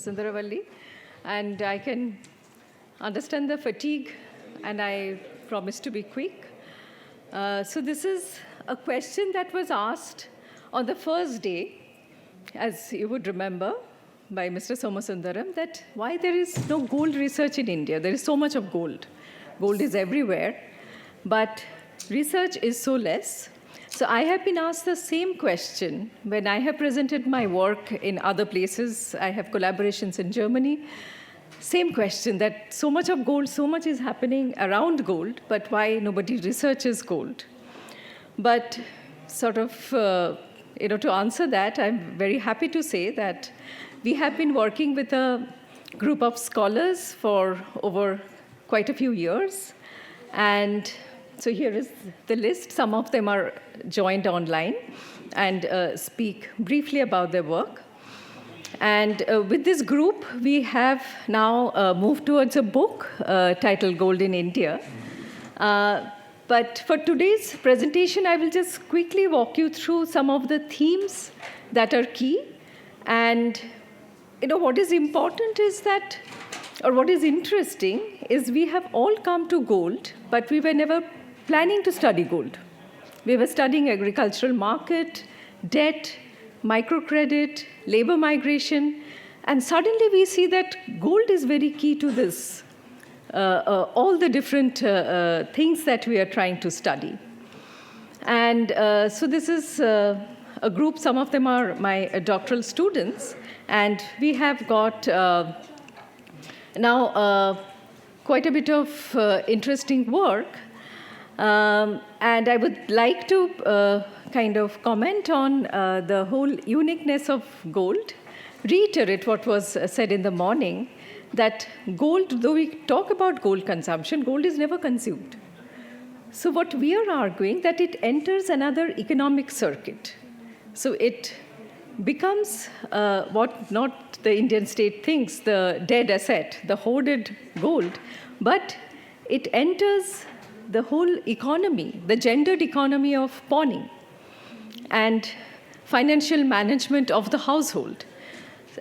Sundaravalli, and I can understand the fatigue, and I promise to be quick. So this is a question that was asked on the first day, as you would remember, by Mr. Somasundaram, that why there is no gold research in India. There is so much of gold. Gold is everywhere, but research is so less. So I have been asked the same question when I have presented my work in other places. I have collaborations in Germany. Same question, that so much of gold, so much is happening around gold, but why nobody researches gold? But sort of, to answer that, I'm very happy to say that we have been working with a group of scholars for over quite a few years. And so here is the list. Some of them are joined online and speak briefly about their work. And with this group, we have now moved towards a book titled Gold in India. But for today's presentation, I will just quickly walk you through some of the themes that are key. And what is important is that, or what is interesting, is we have all come to gold, but we were never planning to study gold. We were studying agricultural market, debt, microcredit, labor migration, and suddenly we see that gold is very key to this, all the different things that we are trying to study. And so this is a group, some of them are my doctoral students, and we have got now quite a bit of interesting work. And I would like to kind of comment on the whole uniqueness of gold, reiterate what was said in the morning, that gold, though we talk about gold consumption, gold is never consumed. So what we are arguing, that it enters another economic circuit. So it becomes what not the Indian state thinks, the dead asset, the hoarded gold, but it enters the whole economy, the gendered economy of pawning and financial management of the household.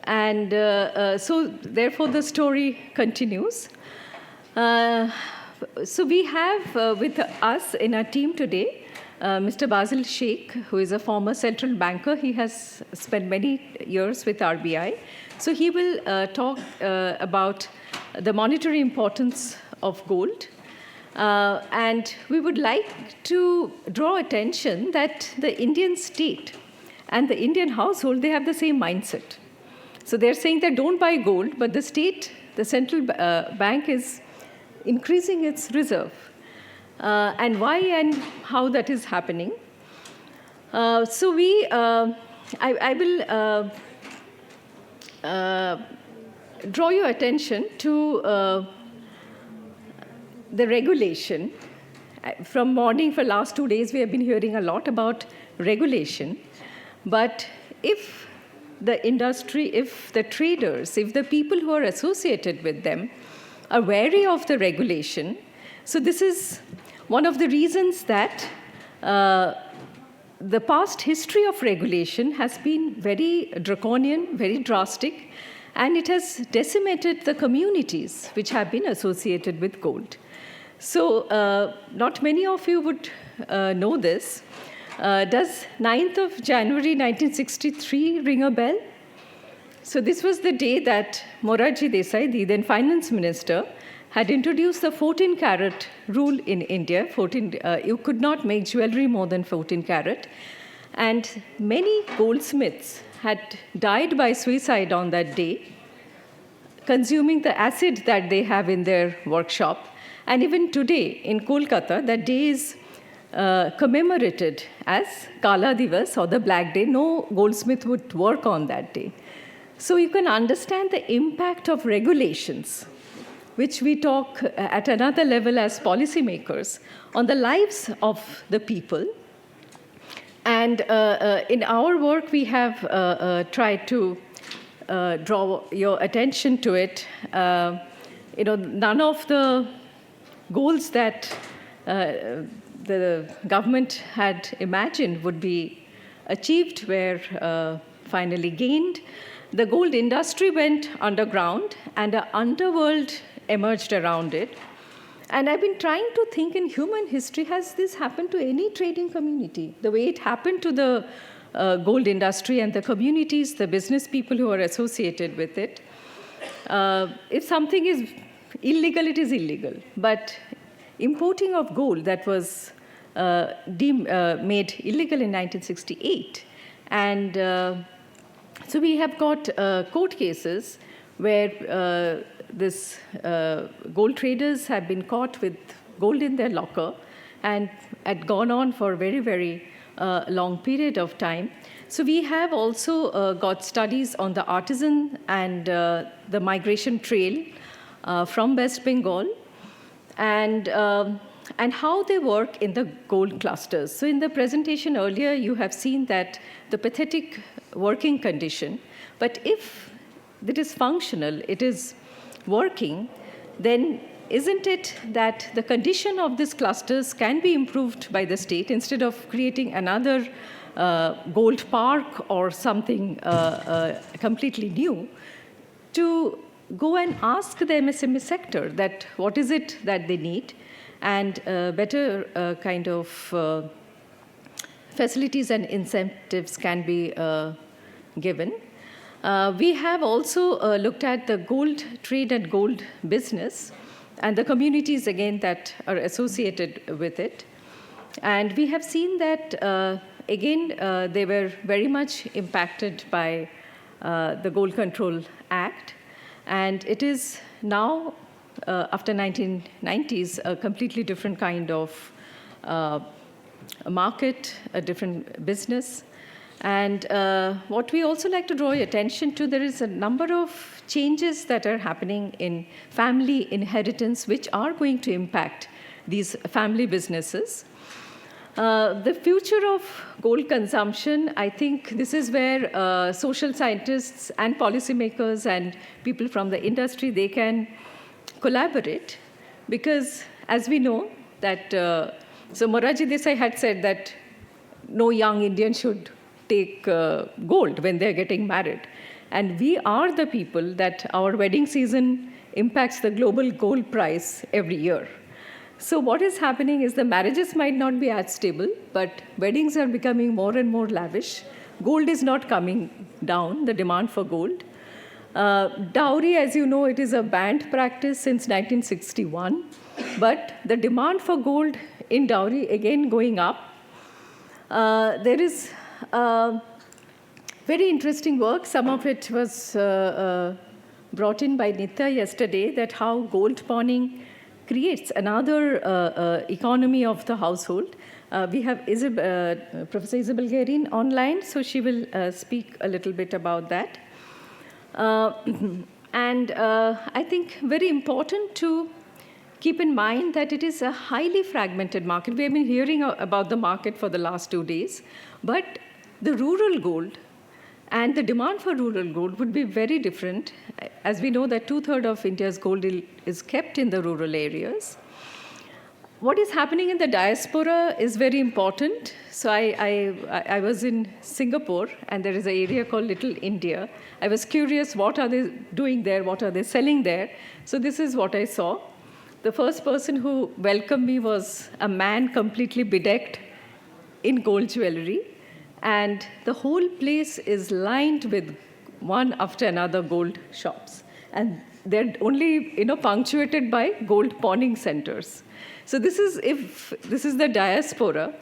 And so therefore the story continues. So we have with us in our team today, Mr. Basil Sheikh, who is a former central banker. He has spent many years with RBI. So he will talk about the monetary importance of gold. And we would like to draw attention that the Indian state and the Indian household, they have the same mindset. So they're saying that don't buy gold, but the state, the central bank is increasing its reserve. And why and how that is happening. So I will draw your attention to the regulation. From morning for last 2 days, we have been hearing a lot about regulation. But if the industry, if the traders, if the people who are associated with them are wary of the regulation, so this is one of the reasons that the past history of regulation has been very draconian, very drastic, and it has decimated the communities which have been associated with gold. So not many of you would know this. Does 9th of January 1963 ring a bell? So this was the day that Morarji Desai, the then finance minister, had introduced the 14-carat rule in India. You could not make jewelry more than 14 carat. And many goldsmiths had died by suicide on that day, consuming the acid that they have in their workshop. And even today in Kolkata, that day is commemorated as Kala Divas, or the Black Day. No goldsmith would work on that day. So you can understand the impact of regulations, which we talk at another level as policymakers, on the lives of the people. And in our work, we have tried to draw your attention to it. None of the goals that the government had imagined would be achieved were finally gained. the gold industry went underground and an underworld emerged around it. And I've been trying to think in human history, has this happened to any trading community? The way it happened to the gold industry and the communities, the business people who are associated with it. If something is illegal, it is illegal. But importing of gold that was made illegal in 1968. And so we have got court cases where this gold traders have been caught with gold in their locker and had gone on for a very, very long period of time. So we have also got studies on the artisan and the migration trail from West Bengal and how they work in the gold clusters. So in the presentation earlier, you have seen that the pathetic working condition, but if it is functional, it is working, then isn't it that the condition of these clusters can be improved by the state instead of creating another gold park or something completely new, to go and ask the MSME sector that what is it that they need, and better kind of facilities and incentives can be given. We have also looked at the gold trade and gold business and the communities, again, that are associated with it. And we have seen that, again, they were very much impacted by the Gold Control Act. And it is now, after 1990s, a completely different kind of a market, a different business. And what we also like to draw your attention to, there is a number of changes that are happening in family inheritance, which are going to impact these family businesses. The future of gold consumption, I think this is where social scientists and policymakers and people from the industry, they can collaborate. Because as we know that, so Morarji Desai had said that no young Indian should take gold when they're getting married. And we are the people that our wedding season impacts the global gold price every year. So what is happening is the marriages might not be as stable, but weddings are becoming more and more lavish. Gold is not coming down, the demand for gold. Dowry, as you know, it is a banned practice since 1961. But the demand for gold in dowry, again, going up. There is very interesting work. Some of it was brought in by Nitya yesterday, that how gold pawning creates another economy of the household. We have Professor Isabel Guerin online, so she will speak a little bit about that. And I think very important to keep in mind that it is a highly fragmented market. We have been hearing about the market for the last 2 days, but the rural gold and the demand for rural gold would be very different. As we know that 2/3 of India's gold is kept in the rural areas. What is happening in the diaspora is very important. So I was in Singapore, and there is an area called Little India. I was curious, what are they doing there? What are they selling there? So this is what I saw. The first person who welcomed me was a man completely bedecked in gold jewelry. And the whole place is lined with one after another gold shops. And they're only punctuated by gold pawning centers. So this is the diaspora.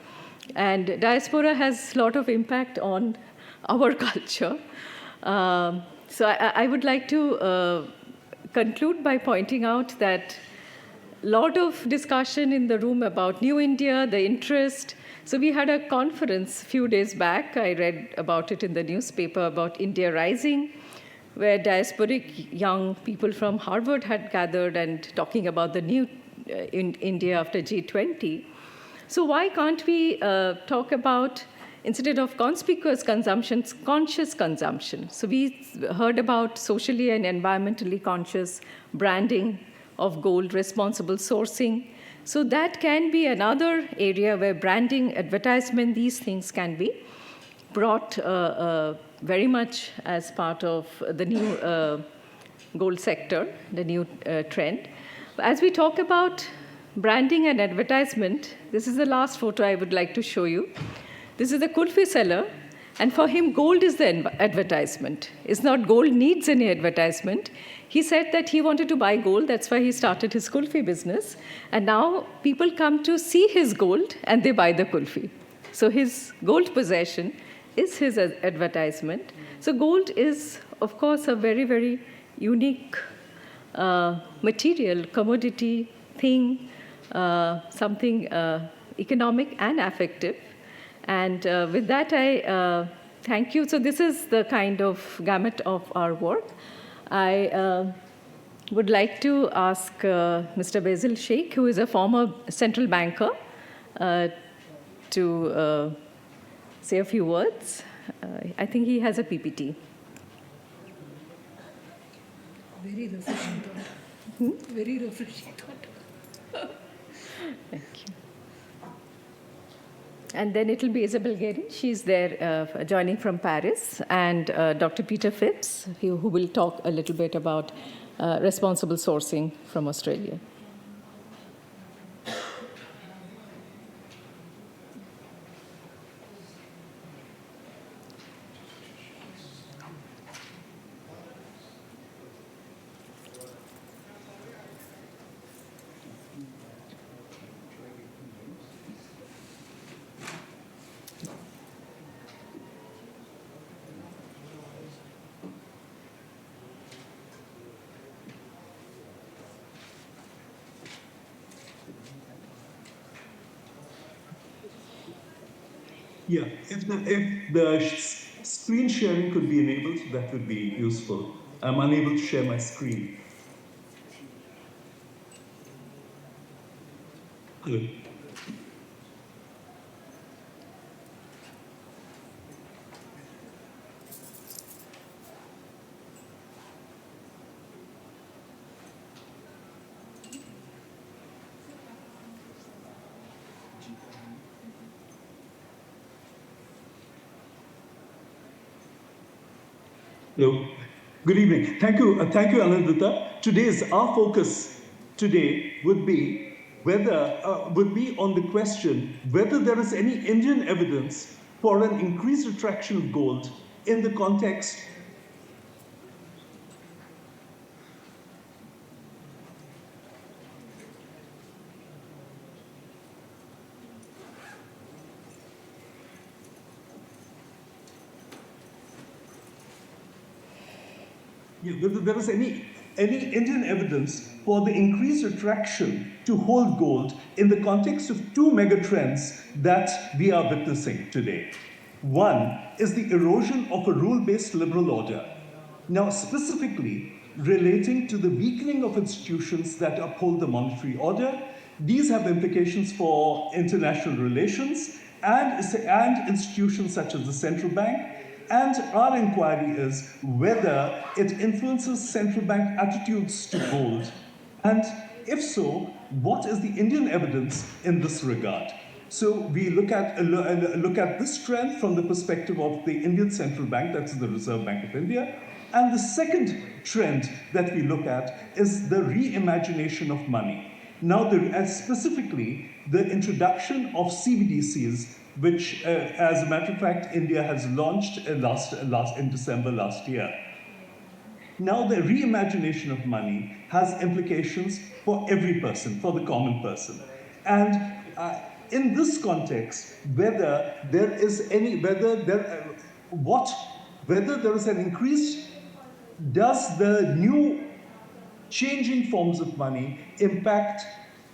And diaspora has a lot of impact on our culture. So I would like to conclude by pointing out that a lot of discussion in the room about New India, the interest. So we had a conference a few days back. I read about it in the newspaper about India Rising, where diasporic young people from Harvard had gathered and talking about the new in India after G20. So why can't we talk about, instead of conspicuous consumption, conscious consumption? So we heard about socially and environmentally conscious branding of gold, responsible sourcing. So that can be another area where branding, advertisement, these things can be brought very much as part of the new gold sector, the new trend. As we talk about branding and advertisement, this is the last photo I would like to show you. This is the kulfi seller, and for him, gold is the advertisement. It's not gold needs any advertisement. He said that he wanted to buy gold, that's why he started his kulfi business. And now people come to see his gold and they buy the kulfi. So his gold possession is his advertisement. So gold is, of course, a very, very unique material, commodity, thing, something economic and affective. And with that, I thank you. So this is the kind of gamut of our work. I would like to ask Mr. Basil Sheikh, who is a former central banker, to say a few words. I think he has a PPT. Very refreshing thought. Very refreshing thought. Thank you. And then it will be Isabel Guerin. She's there joining from Paris. And Dr. Peter Phipps, who will talk a little bit about responsible sourcing from Australia. Yeah, if the screen sharing could be enabled, that would be useful. I'm unable to share my screen. Hello. Hello. Good evening. Thank you, Anandita. Our focus today would be on the question whether there is any Indian evidence for an increased attraction of gold in the context. Yeah, whether there is any Indian evidence for the increased attraction to hold gold in the context of two megatrends that we are witnessing today. One is the erosion of a rule-based liberal order. Now, specifically relating to the weakening of institutions that uphold the monetary order, these have implications for international relations and institutions such as the central bank. And our inquiry is whether it influences central bank attitudes to gold. And if so, what is the Indian evidence in this regard? So we look at this trend from the perspective of the Indian Central Bank, that's the Reserve Bank of India. And the second trend that we look at is the reimagination of money. Now, specifically, the introduction of CBDCs, which, as a matter of fact, India has launched in December last year. Now, the reimagination of money has implications for every person, for the common person. And in this context, whether there is an increase, does the new changing forms of money impact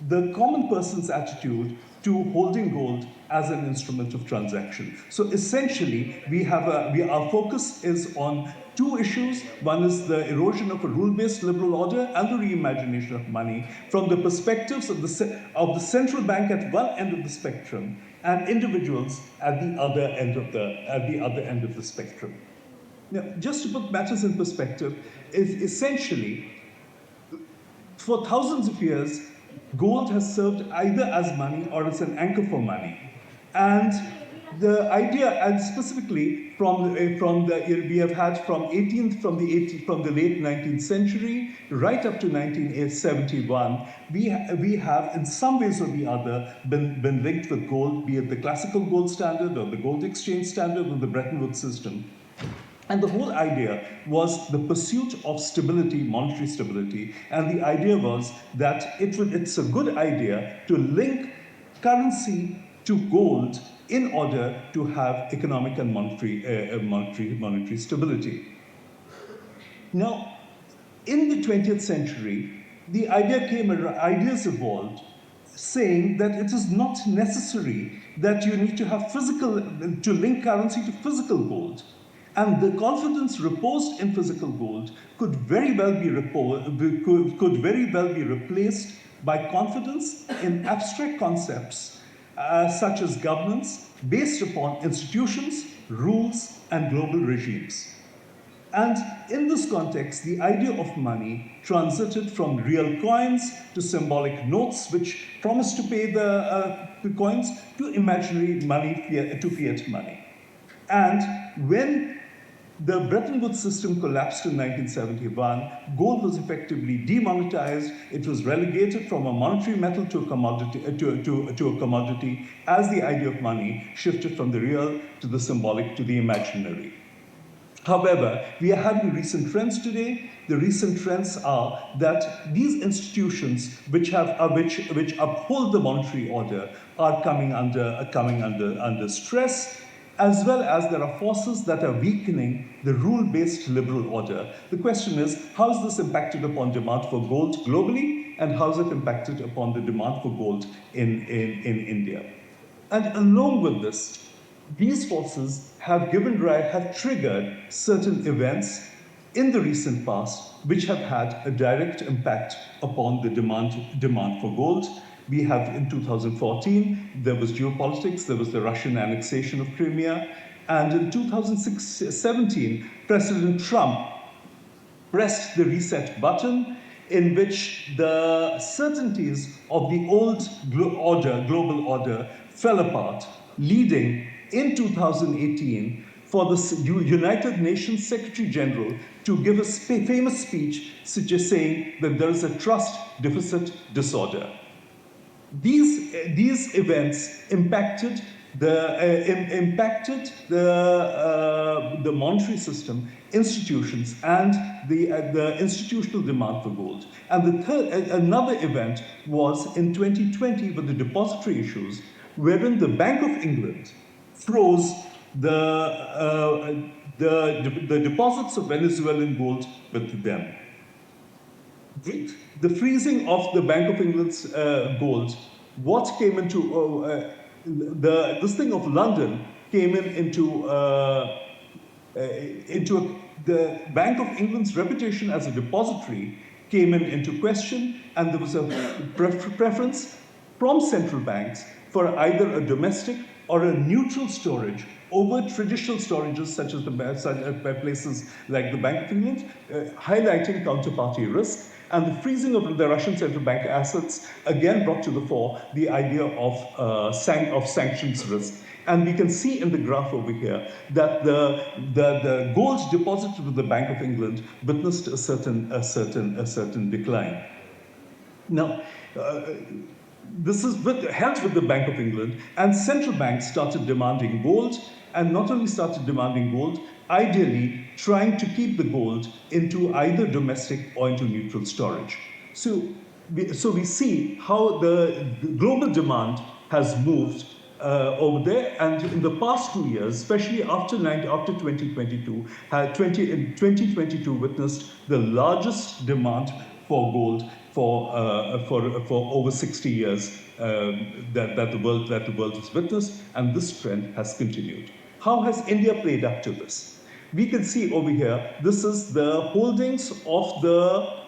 the common person's attitude to holding gold as an instrument of transaction? So essentially, our focus is on two issues. One is the erosion of a rule-based liberal order and the reimagination of money from the perspectives of the central bank at one end of the spectrum and individuals at the other end of the spectrum. Now, just to put matters in perspective, is essentially, for thousands of years, gold has served either as money or as an anchor for money. And the idea, and specifically from the we have had from the late 19th century right up to 1971, we have in some ways or the other been linked with gold, be it the classical gold standard or the gold exchange standard or the Bretton Woods system. And the whole idea was the pursuit of stability, monetary stability, and the idea was that it's a good idea to link currency to gold in order to have economic and monetary stability. Now, in the 20th century, the ideas evolved saying that it is not necessary that you need to have to link currency to physical gold. And the confidence reposed in physical gold could very well be replaced by confidence in abstract concepts such as governance based upon institutions, rules, and global regimes. And in this context, the idea of money transited from real coins to symbolic notes, which promised to pay the coins, to imaginary money, to fiat money. And when the Bretton Woods system collapsed in 1971, gold was effectively demonetized. It was relegated from a monetary metal to a commodity, as the idea of money shifted from the real to the symbolic to the imaginary. However, we are having recent trends today. The recent trends are that these institutions which uphold the monetary order are coming under stress, as well as there are forces that are weakening the rule-based liberal order. The question is, how has this impacted upon demand for gold globally, and how has it impacted upon the demand for gold in India? And along with this, these forces have triggered certain events in the recent past which have had a direct impact upon the demand for gold. We have in 2014, there was geopolitics, there was the Russian annexation of Crimea, and in 2017, President Trump pressed the reset button in which the certainties of the old global order fell apart, leading in 2018 for the United Nations Secretary General to give a famous speech saying that there is a trust deficit disorder. These events impacted the monetary system, institutions, and the institutional demand for gold. And another event was in 2020 with the depository issues, wherein the Bank of England froze the deposits of Venezuelan gold with them. With the freezing of the Bank of England's gold, what came into this thing of London came into the Bank of England's reputation as a depository came into question, and there was a preference from central banks for either a domestic or a neutral storage over traditional storages such as places like the Bank of England, highlighting counterparty risk. And the freezing of the Russian central bank assets again brought to the fore the idea of sanctions risk. And we can see in the graph over here that the gold deposited with the Bank of England witnessed a certain decline. Now, this is helped with the Bank of England, and central banks started demanding gold, and not only started demanding gold, ideally trying to keep the gold into either domestic or into neutral storage. So we see how the global demand has moved over there, and in the past 2 years, especially after 2022, 2022 witnessed the largest demand for gold for over 60 years that the world has witnessed, and this trend has continued. How has India played up to this? We can see over here, this is the holdings of the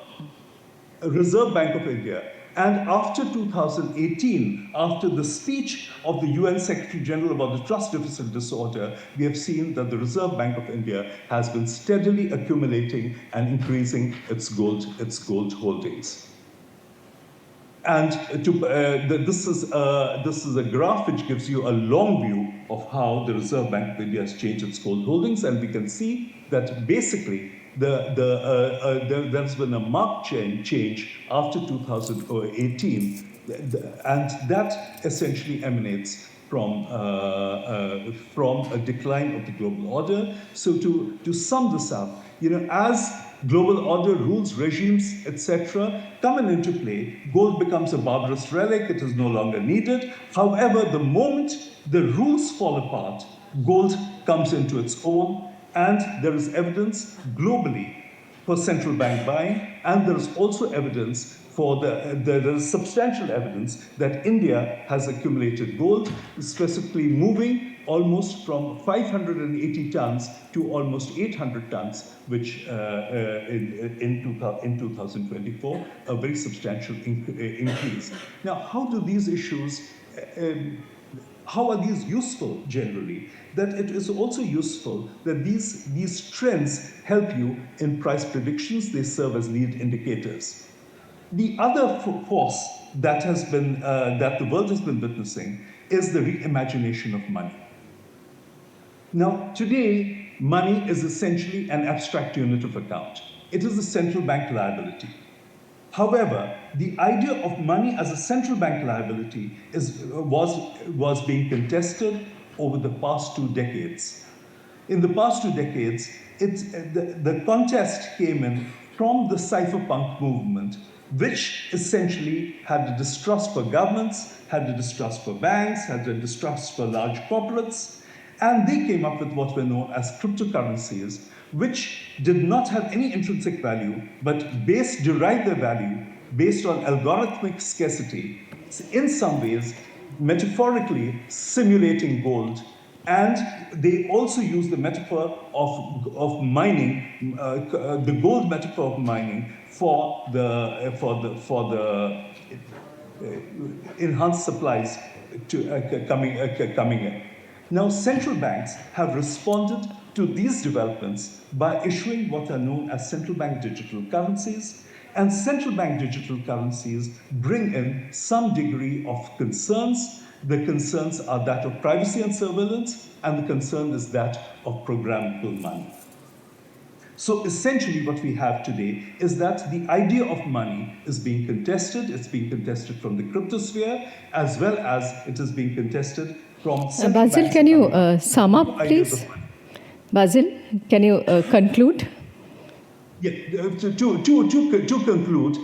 Reserve Bank of India. And after 2018, after the speech of the UN Secretary General about the trust deficit disorder, we have seen that the Reserve Bank of India has been steadily accumulating and increasing its gold holdings. And this is a graph which gives you a long view of how the Reserve Bank of India has changed its gold holdings, and we can see that basically there's been a marked change after 2018, and that essentially emanates from a decline of the global order. So to sum this up, as global order, rules, regimes, etc., come into play, gold becomes a barbarous relic, it is no longer needed. However, the moment the rules fall apart, gold comes into its own, and there is evidence globally for central bank buying, and there is also evidence there is substantial evidence that India has accumulated gold, specifically moving almost from 580 tons to almost 800 tons, which in 2024, a very substantial increase. Now, how do these issues, how are these useful generally? That it is also useful that these trends help you in price predictions. They serve as lead indicators. The other force that the world has been witnessing is the reimagination of money. Now, today, money is essentially an abstract unit of account. It is a central bank liability. However, the idea of money as a central bank liability was being contested over the past 2 decades. In the past 2 decades, the contest came in from the cypherpunk movement, which essentially had a distrust for governments, had a distrust for banks, had a distrust for large corporates, and they came up with what were known as cryptocurrencies, which did not have any intrinsic value, but derived their value based on algorithmic scarcity, in some ways, metaphorically simulating gold. And they also use the metaphor of mining, the gold metaphor of mining, for the enhanced supplies coming in. Now, central banks have responded to these developments by issuing what are known as central bank digital currencies. And central bank digital currencies bring in some degree of concerns. The concerns are that of privacy and surveillance, and the concern is that of programmable money. So essentially what we have today is that the idea of money is being contested. It's being contested from the cryptosphere, as well as it is being contested from central Basil, banks. can you sum up, please? Basil, can you conclude? Yeah, to conclude,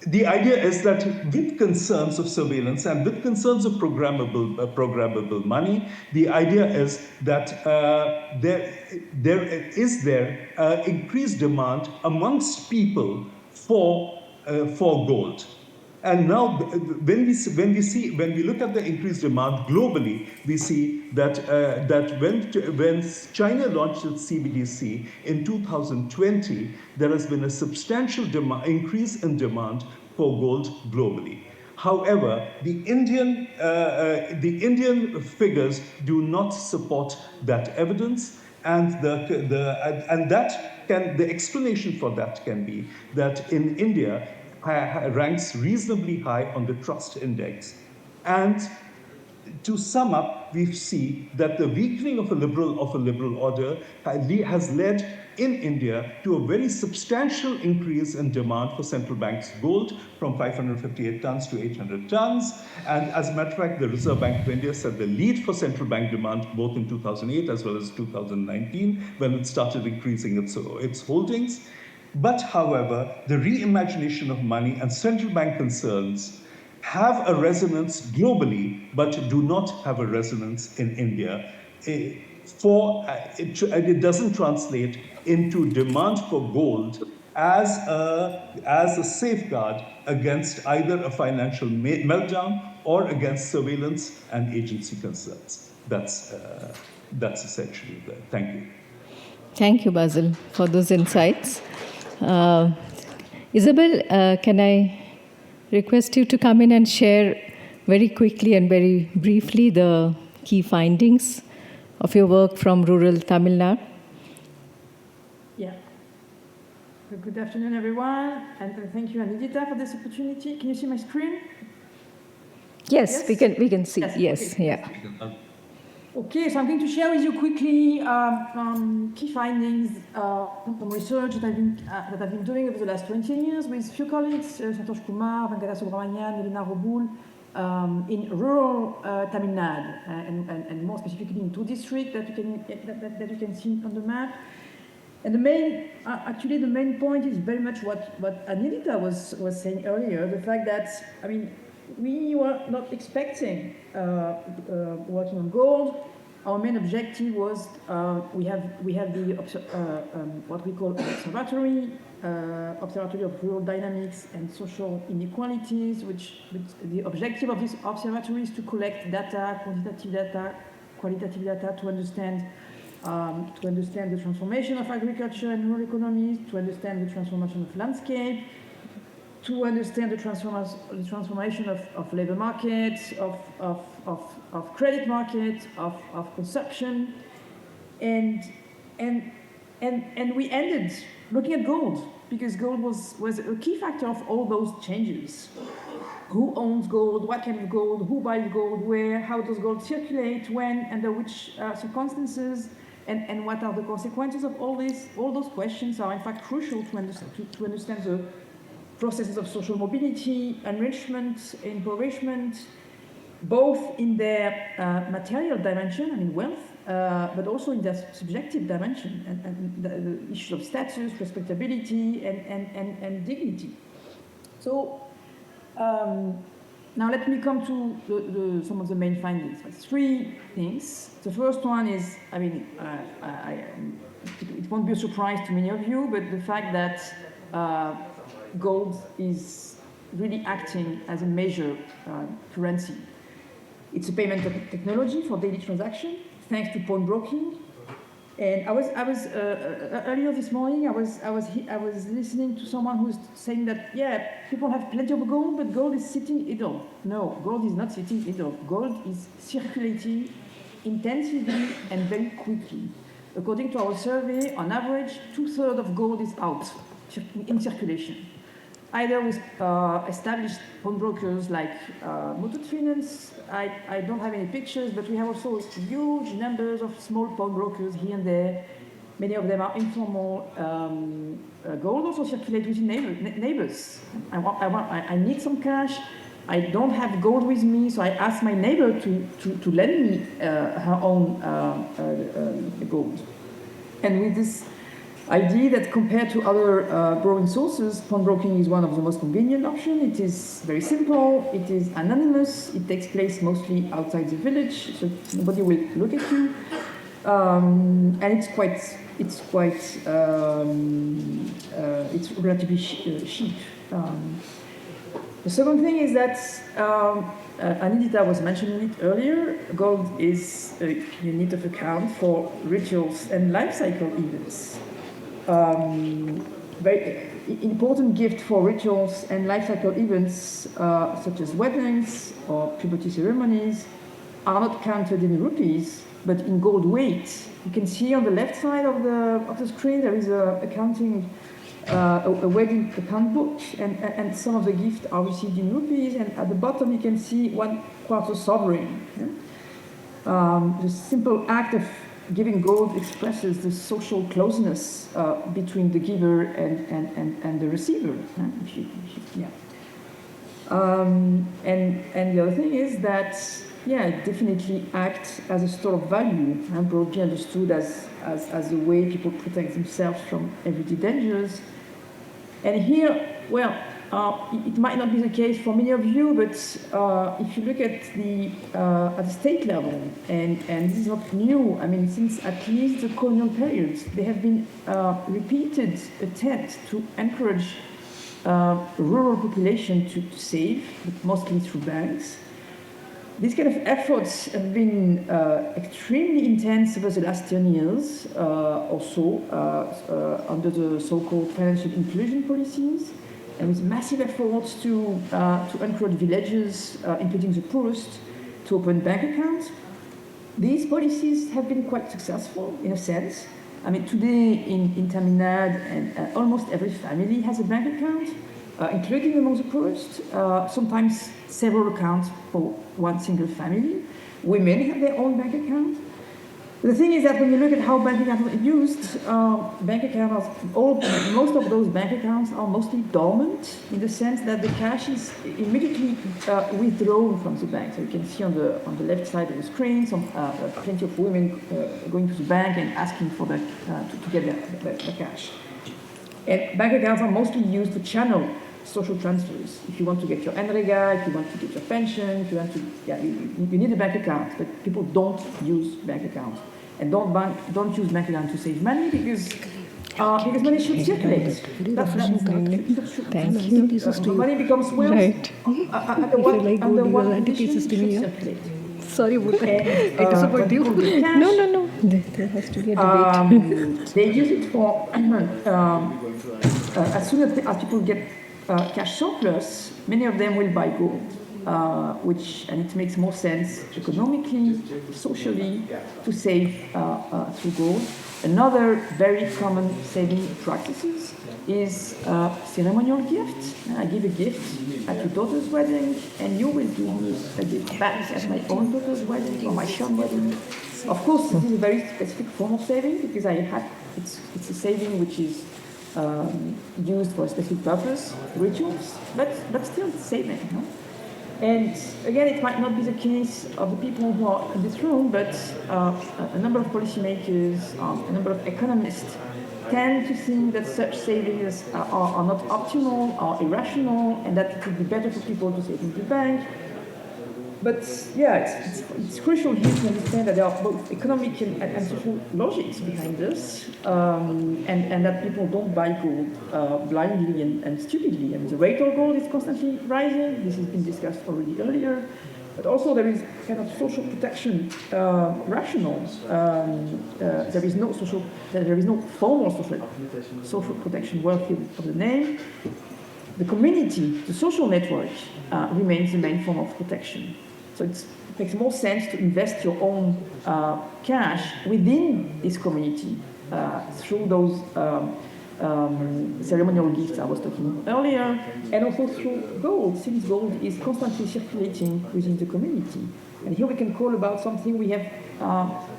the idea is that with concerns of surveillance and with concerns of programmable money, the idea is that there is increased demand amongst people for gold. And now, when we look at the increased demand globally, we see that when China launched its CBDC in 2020, there has been a substantial increase in demand for gold globally. However, the Indian figures do not support that evidence, and the explanation for that can be that in India, ranks reasonably high on the trust index. And to sum up, we see that the weakening of a liberal order has led in India to a very substantial increase in demand for central banks' gold from 558 tons to 800 tons. And as a matter of fact, the Reserve Bank of India set the lead for central bank demand both in 2008 as well as 2019, when it started increasing its holdings. But, however, the reimagination of money and central bank concerns have a resonance globally, but do not have a resonance in India. It doesn't translate into demand for gold as a safeguard against either a financial meltdown or against surveillance and agency concerns. That's essentially it. Thank you. Thank you, Basil, for those insights. Isabel, can I request you to come in and share very quickly and very briefly the key findings of your work from rural Tamil Nadu? Yeah. Good afternoon, everyone, and thank you, Anidita, for this opportunity. Can you see my screen? Yes, Yes? we can see. Yes, okay. yeah. Okay, so I'm going to share with you quickly key findings from research that I've been doing over the last 20 years with few colleagues, Santosh Kumar, Venkata Subramanian, Elena Robul, in rural Tamil Nadu, and more specifically in 2 districts that you can see on the map. And the main point is very much what Anilita was saying earlier, the fact that, I mean, we were not expecting working on gold. Our main objective was we have the what we call observatory of rural dynamics and social inequalities, which the objective of this observatory is to collect data, quantitative data, qualitative data, to understand the transformation of agriculture and rural economies, to understand the transformation of landscape, to understand the transformation of labor markets, of credit markets, of consumption, and we ended looking at gold, because gold was a key factor of all those changes. Who owns gold? What kind of gold? Who buys gold? Where? How does gold circulate? When? Under which circumstances? And what are the consequences of all this? All those questions are in fact crucial to understand the processes of social mobility, enrichment, impoverishment, both in their material dimension, I mean wealth, but also in their subjective dimension, and the issues of status, respectability, and dignity. So now let me come to some of the main findings. 3 things. The first one is, I mean, it won't be a surprise to many of you, but the fact that gold is really acting as a major currency. It's a payment technology for daily transaction, thanks to pawnbroking. And I was earlier this morning, I was listening to someone who was saying that, yeah, people have plenty of gold, but gold is sitting idle. No, gold is not sitting idle. Gold is circulating intensively and very quickly. According to our survey, on average, 2/3 of gold is out in circulation, either with established pawnbrokers like Muthoot Finance. I don't have any pictures, but we have also huge numbers of small pawnbrokers here and there. Many of them are informal. Gold also circulates within neighbors. I need some cash. I don't have gold with me, so I ask my neighbor to lend me her own gold. And with this idea that compared to other borrowing sources, pawnbroking is one of the most convenient options. It is very simple, it is anonymous, it takes place mostly outside the village, so nobody will look at you. And it's relatively cheap. The second thing is that, Anidita was mentioning it earlier, gold is a unit of account for rituals and life cycle events. Very important gift for rituals and life cycle events, such as weddings or puberty ceremonies, are not counted in rupees, but in gold weight. You can see on the left side of the screen there is a wedding account book, and some of the gifts are received in rupees, and at the bottom you can see 1/4 sovereign. The simple act of giving gold expresses the social closeness between the giver and the receiver. And the other thing is that, it definitely acts as a store of value, and broadly understood as a way people protect themselves from everyday dangers. And here, it might not be the case for many of you, but if you look at the state level, and this is not new, I mean, since at least the colonial periods, there have been repeated attempts to encourage rural population to save, but mostly through banks. These kind of efforts have been extremely intense over the last 10 years, also under the so-called financial inclusion policies, and with massive efforts to encourage villages, including the poorest, to open bank accounts. These policies have been quite successful, in a sense, I mean, today in Tamil and almost every family has a bank account, including among the poorest, sometimes several accounts for one single family. Women have their own bank account. The thing is that when you look at how bank accounts are used, most of those bank accounts are mostly dormant in the sense that the cash is immediately withdrawn from the bank. So you can see on the left side of the screen plenty of women going to the bank and asking for to get the cash. And bank accounts are mostly used to channel social transfers. If you want to get your NREGA, if you want to get your pension, if you want to, you need a bank account, but people don't use bank accounts. And don't use bank account to save money because money should circulate. Thank you. Money becomes wealth. Right. Under what conditions should circulate. Sorry, it is about you. No. There has to be a debate. They use it for as soon as people get cash surplus, many of them will buy gold. And it makes more sense economically, socially, to save through gold. Another very common saving practices is ceremonial gift. I give a gift at your daughter's wedding, and you will give me a gift back at my own daughter's wedding or my son's wedding. Of course, this is a very specific form of saving because it's a saving which is used for a specific purpose, rituals, but still it's saving. No? And again, it might not be the case of the people who are in this room, but a number of policymakers, a number of economists tend to think that such savings are not optimal, are irrational, and that it would be better for people to save in the bank. But yeah, it's crucial here to understand that there are both economic and social logics behind this, and that people don't buy gold blindly and stupidly. I mean, the rate of gold is constantly rising. This has been discussed already earlier. But also there is kind of social protection rationals. There is no formal social protection worthy of the name. The community, the social network, remains the main form of protection. So it makes more sense to invest your own cash within this community through those ceremonial gifts I was talking earlier, and also through gold, since gold is constantly circulating within the community. And here we can call about something we have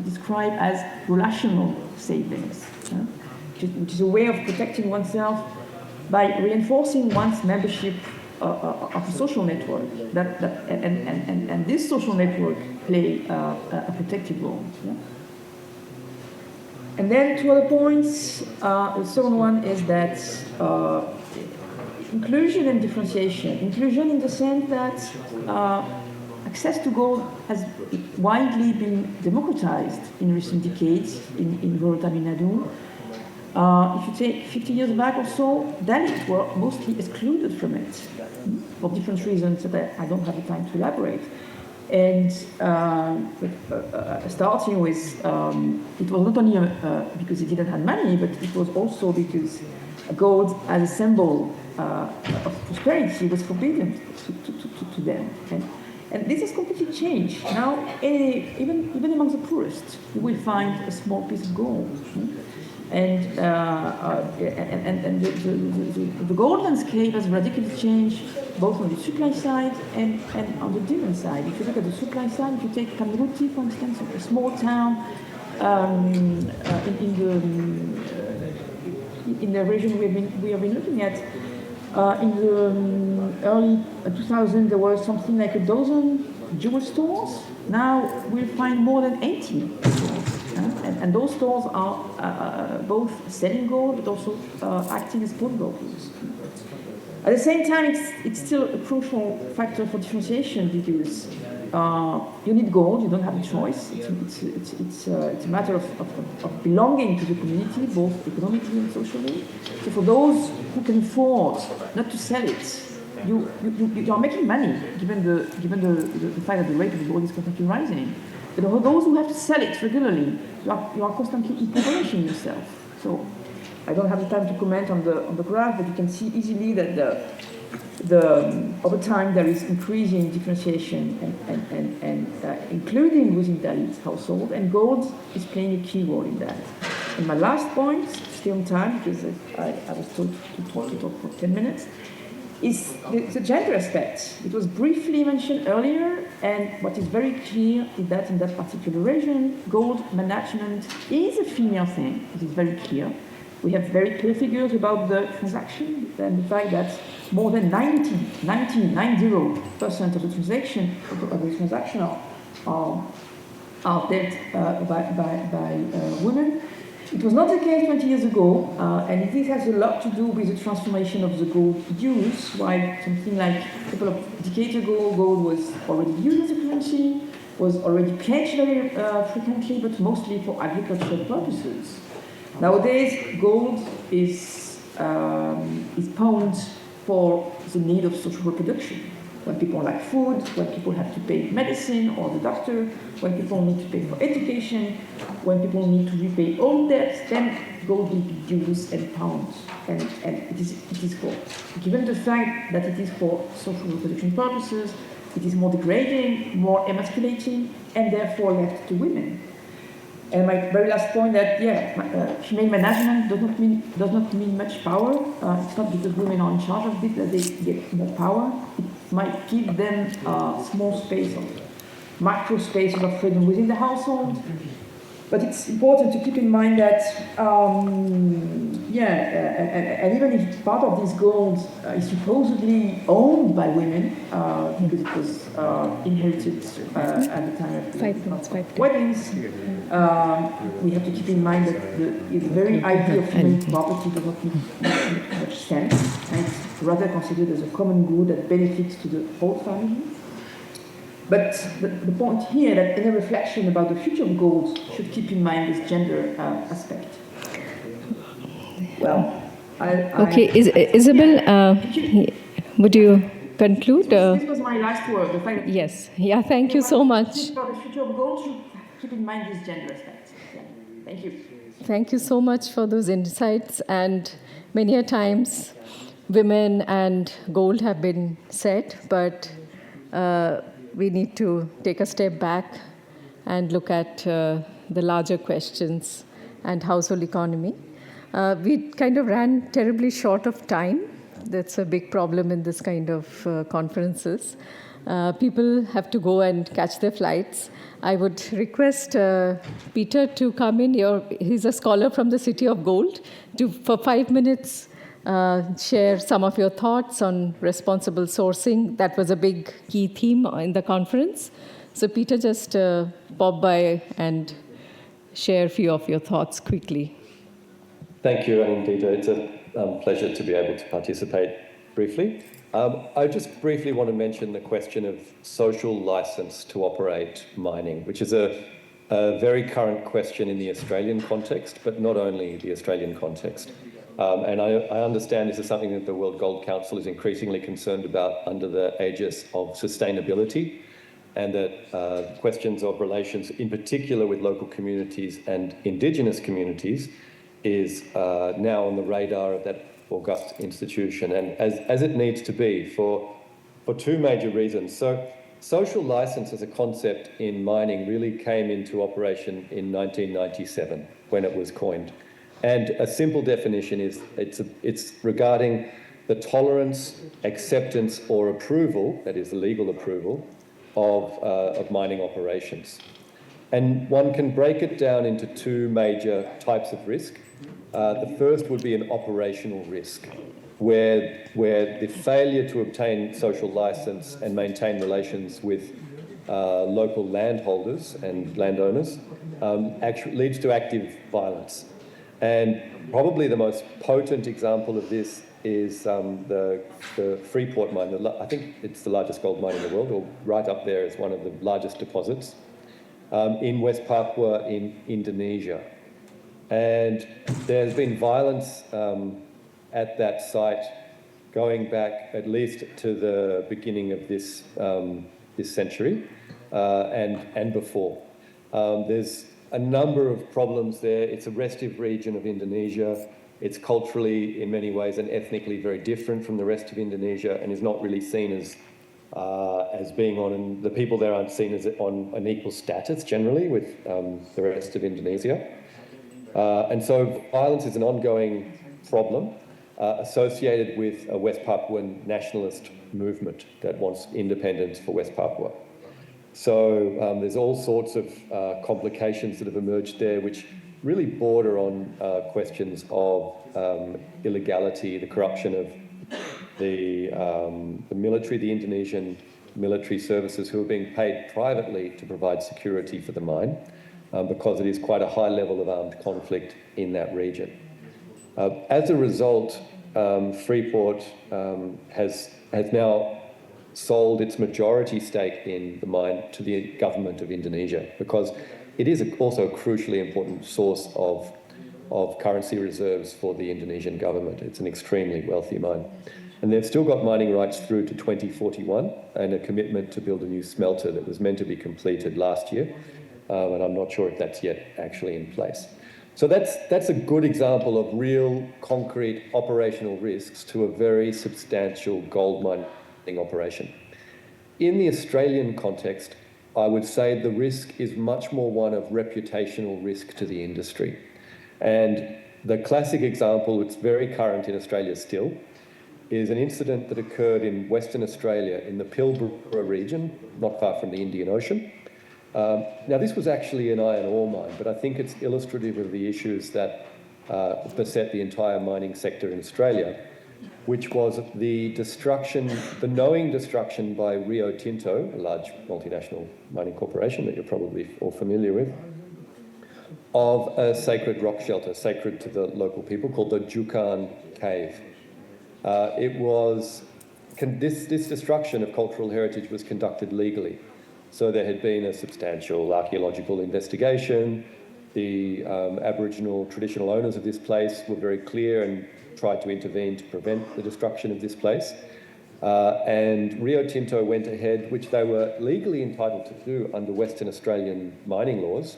described as relational savings, which is a way of protecting oneself by reinforcing one's membership of a social network, and this social network play a protective role. Yeah? And then two other points. The second one is that inclusion and differentiation. Inclusion in the sense that access to gold has widely been democratized in recent decades in rural Tamil Nadu. If you take 50 years back or so, Dalits were mostly excluded from it for different reasons that I don't have the time to elaborate. And starting with, it was not only because they didn't have money, but it was also because gold as a symbol of prosperity was forbidden to them. And this has completely changed. Now, even among the poorest, you will find a small piece of gold. And the gold landscape has radically changed both on the supply side and on the demand side. If you look at the supply side, if you take Kamruti, for instance, a small town in the region we have been looking at, in the early 2000s, there was something like a dozen jewel stores. Now we'll find more than 80 stores. And those stores are both selling gold, but also acting as pawnbrokers. At the same time, it's still a crucial factor for differentiation because you need gold, you don't have a choice. It's a matter of belonging to the community, both economically and socially. So for those who can afford not to sell it, you are making money, given the fact that the rate of gold is constantly rising. But for those who have to sell it regularly, you are constantly impoverishing yourself. So I don't have the time to comment on the graph, but you can see easily that over time there is increasing differentiation and including within Dalit household, and gold is playing a key role in that. And my last point, still on time because I was told to talk for 10 minutes, is the gender aspect. It was briefly mentioned earlier, and what is very clear is that in that particular region, gold management is a female thing. It is very clear. We have very clear figures about the transaction and the fact that more than 90% of the transaction are dealt by women. It was not the case 20 years ago, and this has a lot to do with the transformation of the gold use. While something like a couple of decades ago, gold was already used as a currency, was already pledged very frequently, but mostly for agricultural purposes. Nowadays, gold is pawned for the need of social reproduction. When people lack food, when people have to pay medicine or the doctor, when people need to pay for education, when people need to repay old debts, then gold will be used and pawned. And it is for, given the fact that it is for social reproduction purposes, it is more degrading, more emasculating, and therefore left to women. And my very last point that, female management does not mean much power. It's not because women are in charge of it that they get more power. It might give them small space of macro spaces of freedom within the household. But it's important to keep in mind that, and even if part of this gold is supposedly owned by women, because it was inherited at the time of weddings, we have to keep in mind that the very idea of female property does not make much sense, and it's rather considered as a common good that benefits to the whole family. But the point here that any reflection about the future of gold should keep in mind this gender aspect. Well, Isabel, would you conclude? This was my last word. The fact that yes. Yeah, thank you so much. For the future of gold should keep in mind this gender aspect. Yeah. Thank you. Thank you so much for those insights. And many a times, women and gold have been said, but we need to take a step back and look at the larger questions and household economy. We kind of ran terribly short of time. That's a big problem in this kind of conferences. People have to go and catch their flights. I would request Peter to come in. He's a scholar from the City of Gold, for 5 minutes share some of your thoughts on responsible sourcing. That was a big key theme in the conference. So Peter, just pop by and share a few of your thoughts quickly. Thank you, Anindita. It's a pleasure to be able to participate briefly. I just briefly want to mention the question of social license to operate mining, which is a very current question in the Australian context, but not only the Australian context. And I understand this is something that the World Gold Council is increasingly concerned about under the aegis of sustainability, and that questions of relations, in particular with local communities and Indigenous communities, is now on the radar of that august institution, and as it needs to be for two major reasons. So social license as a concept in mining really came into operation in 1997 when it was coined. And a simple definition is it's regarding the tolerance, acceptance or approval, that is the legal approval, of mining operations. And one can break it down into two major types of risk. The first would be an operational risk, where the failure to obtain social license and maintain relations with local landholders and landowners actually leads to active violence. And probably the most potent example of this is the Freeport mine. I think it's the largest gold mine in the world, or right up there as one of the largest deposits, in West Papua in Indonesia. And there's been violence at that site going back at least to the beginning of this century and before. There's a number of problems there. It's a restive region of Indonesia. It's culturally, in many ways, and ethnically very different from the rest of Indonesia, and is not really seen as being the people there aren't seen as on an equal status generally with the rest of Indonesia. And so violence is an ongoing problem associated with a West Papuan nationalist movement that wants independence for West Papua. So there's all sorts of complications that have emerged there which really border on questions of illegality, the corruption of the military, the Indonesian military services who are being paid privately to provide security for the mine because it is quite a high level of armed conflict in that region. As a result, Freeport has now sold its majority stake in the mine to the government of Indonesia because it is also a crucially important source of currency reserves for the Indonesian government. It's an extremely wealthy mine. And they've still got mining rights through to 2041 and a commitment to build a new smelter that was meant to be completed last year. And I'm not sure if that's yet actually in place. So that's a good example of real concrete operational risks to a very substantial gold mining operation. In the Australian context, I would say the risk is much more one of reputational risk to the industry. And the classic example, it's very current in Australia still, is an incident that occurred in Western Australia in the Pilbara region, not far from the Indian Ocean. Now, this was actually an iron ore mine, but I think it's illustrative of the issues that beset the entire mining sector in Australia, which was the destruction, the knowing destruction by Rio Tinto, a large multinational mining corporation that you're probably all familiar with, of a sacred rock shelter, sacred to the local people, called the Jukan Cave. This destruction of cultural heritage was conducted legally. So there had been a substantial archaeological investigation. The Aboriginal traditional owners of this place were very clear and tried to intervene to prevent the destruction of this place. And Rio Tinto went ahead, which they were legally entitled to do under Western Australian mining laws,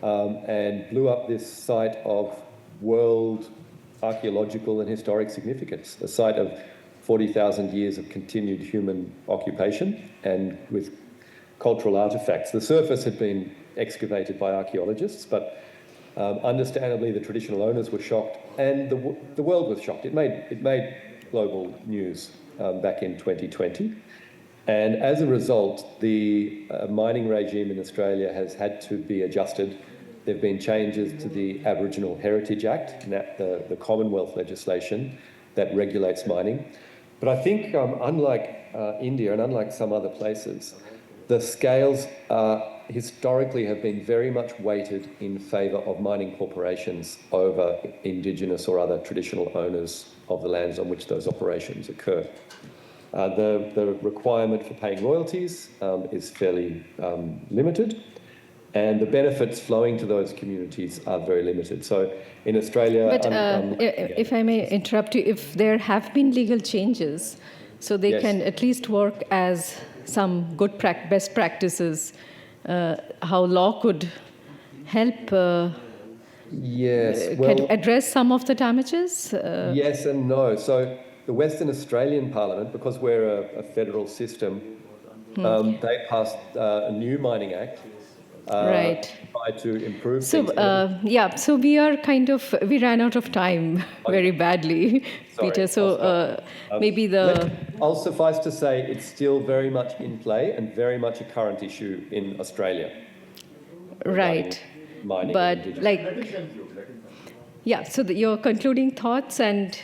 and blew up this site of world archaeological and historic significance, a site of 40,000 years of continued human occupation and with cultural artefacts. The surface had been excavated by archaeologists, but understandably the traditional owners were shocked and the world was shocked. It made global news back in 2020. And as a result, the mining regime in Australia has had to be adjusted. There have been changes to the Aboriginal Heritage Act, the Commonwealth legislation that regulates mining. But I think unlike India and unlike some other places, the scales historically have been very much weighted in favour of mining corporations over Indigenous or other traditional owners of the lands on which those operations occur. The requirement for paying royalties is fairly limited, and the benefits flowing to those communities are very limited. So in Australia... But if I may interrupt you, if there have been legal changes, so they can at least work as some good best practices, how law could help can address some of the damages? Yes and no. So the Western Australian Parliament, because we're a federal system, they passed a new mining act. Right. Try to improve so, things. So we ran out of time very badly, Sorry, Peter. So maybe I'll suffice to say it's still very much in play and very much a current issue in Australia. Right. Mining but so your concluding thoughts and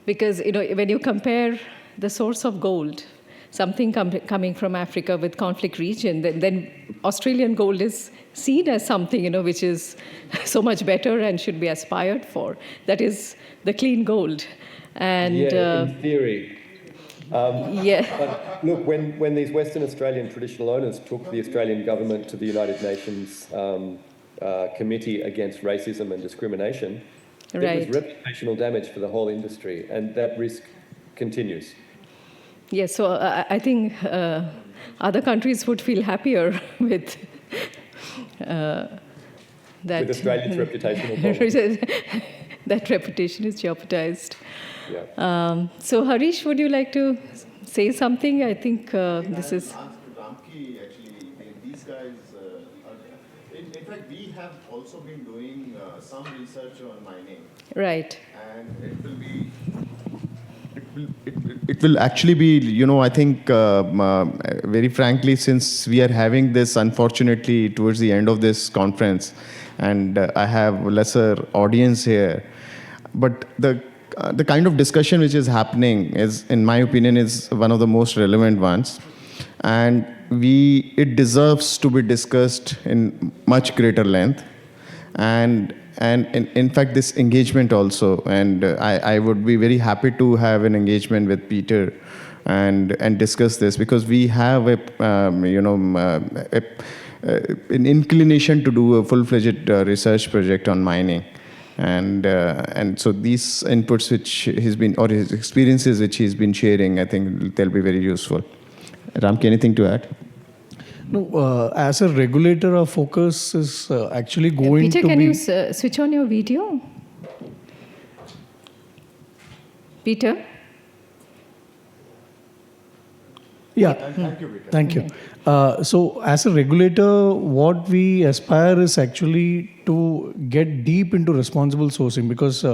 because, when you compare the source of gold, something coming from Africa with conflict region, then Australian gold is seen as something, which is so much better and should be aspired for. That is the clean gold. And in theory. But look, when these Western Australian traditional owners took the Australian government to the United Nations Committee Against Racism and Discrimination, it was reputational damage for the whole industry, and that risk continues. Yes, so I think other countries would feel happier with that. With Australia's reputational problem. That reputation is jeopardized. Yeah. So Harish, would you like to say something? I think this is... Ramki, actually, these guys, in fact, we have also also been doing some research on mining. Right. And it will actually be, I think, very frankly, since we are having this, unfortunately, towards the end of this conference, and I have lesser audience here, but the kind of discussion which is happening is, in my opinion, is one of the most relevant ones, and it deserves to be discussed in much greater length, and in fact, this engagement also, and I would be very happy to have an engagement with Peter and discuss this, because we have an inclination to do a full-fledged research project on mining, and so these inputs which he's been, or his experiences which he's been sharing, I think they'll be very useful. Ramki, anything to add? No, as a regulator, our focus is actually going Peter, to can be... you switch on your video? Peter? Yeah. Thank you, Peter. Thank you. So as a regulator, what we aspire is actually to get deep into responsible sourcing, because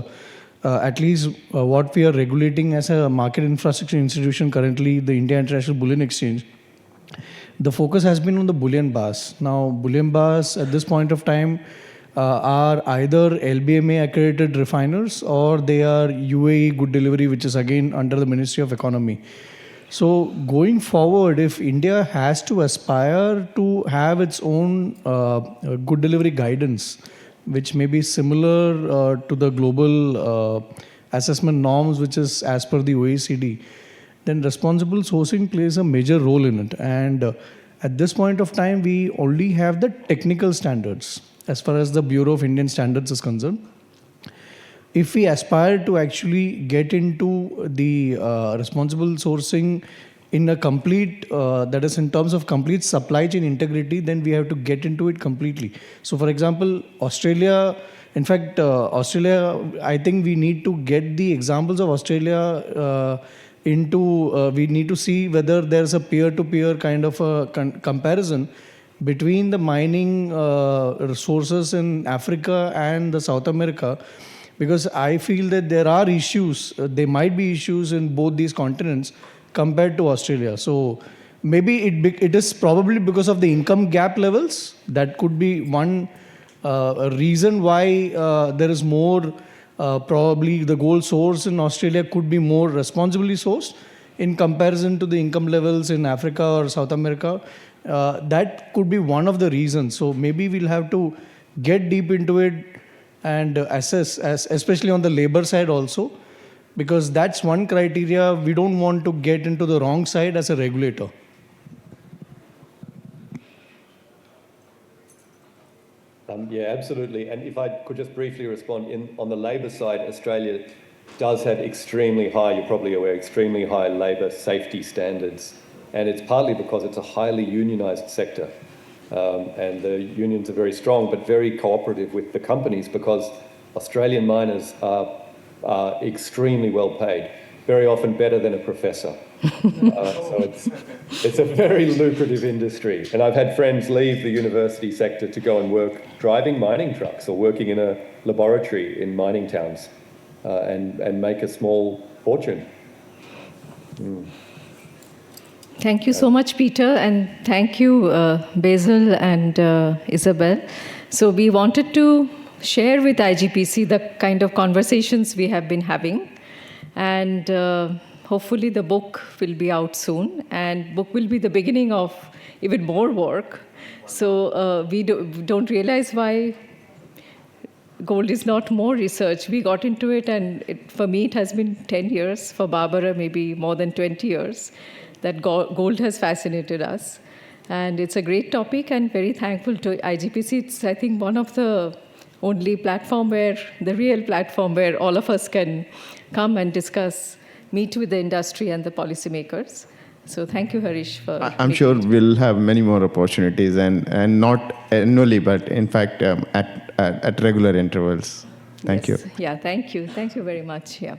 at least what we are regulating as a market infrastructure institution currently, the India International Bullion Exchange, the focus has been on the bullion bars. Now, bullion bars at this point of time are either LBMA accredited refiners, or they are UAE Good Delivery, which is again under the Ministry of Economy. So going forward, if India has to aspire to have its own good delivery guidance, which may be similar to the global assessment norms, which is as per the OECD, then responsible sourcing plays a major role in it. And at this point of time, we only have the technical standards as far as the Bureau of Indian Standards is concerned. If we aspire to actually get into the responsible sourcing in a complete, that is in terms of complete supply chain integrity, then we have to get into it completely. So for example, Australia, in fact, Australia, I think we need to get the examples of Australia we need to see whether there's a peer-to-peer kind of a comparison between the mining resources in Africa and the South America, because I feel that there are issues, there might be issues in both these continents compared to Australia. So maybe it is probably because of the income gap levels. That could be one reason why there is more, probably the gold source in Australia could be more responsibly sourced in comparison to the income levels in Africa or South America. That could be one of the reasons. So maybe we'll have to get deep into it and assess, especially on the labor side also, because that's one criteria. We don't want to get into the wrong side as a regulator. Yeah, absolutely. And if I could just briefly respond, on the labour side, Australia does have extremely high, you're probably aware, extremely high labour safety standards. And it's partly because it's a highly unionised sector. And the unions are very strong, but very cooperative with the companies, because Australian miners are extremely well paid, very often better than a professor. So it's a very lucrative industry. And I've had friends leave the university sector to go and work driving mining trucks or working in a laboratory in mining towns and make a small fortune. Thank you so much, Peter, and thank you, Basil and Isabel. So we wanted to share with IGPC the kind of conversations we have been having, and hopefully the book will be out soon, and book will be the beginning of even more work. So we don't realize why gold is not more research. We got into it, and for me it has been 10 years, for Barbara maybe more than 20 years, that gold has fascinated us. And it's a great topic, and very thankful to IGPC. It's, I think, one of the only platform the real platform where all of us can come and discuss, meet with the industry and the policymakers. So thank you, Harish, for I'm sure we'll have many more opportunities, and not annually, but in fact at regular intervals. Thank you. Yeah, thank you. Thank you very much. Yeah.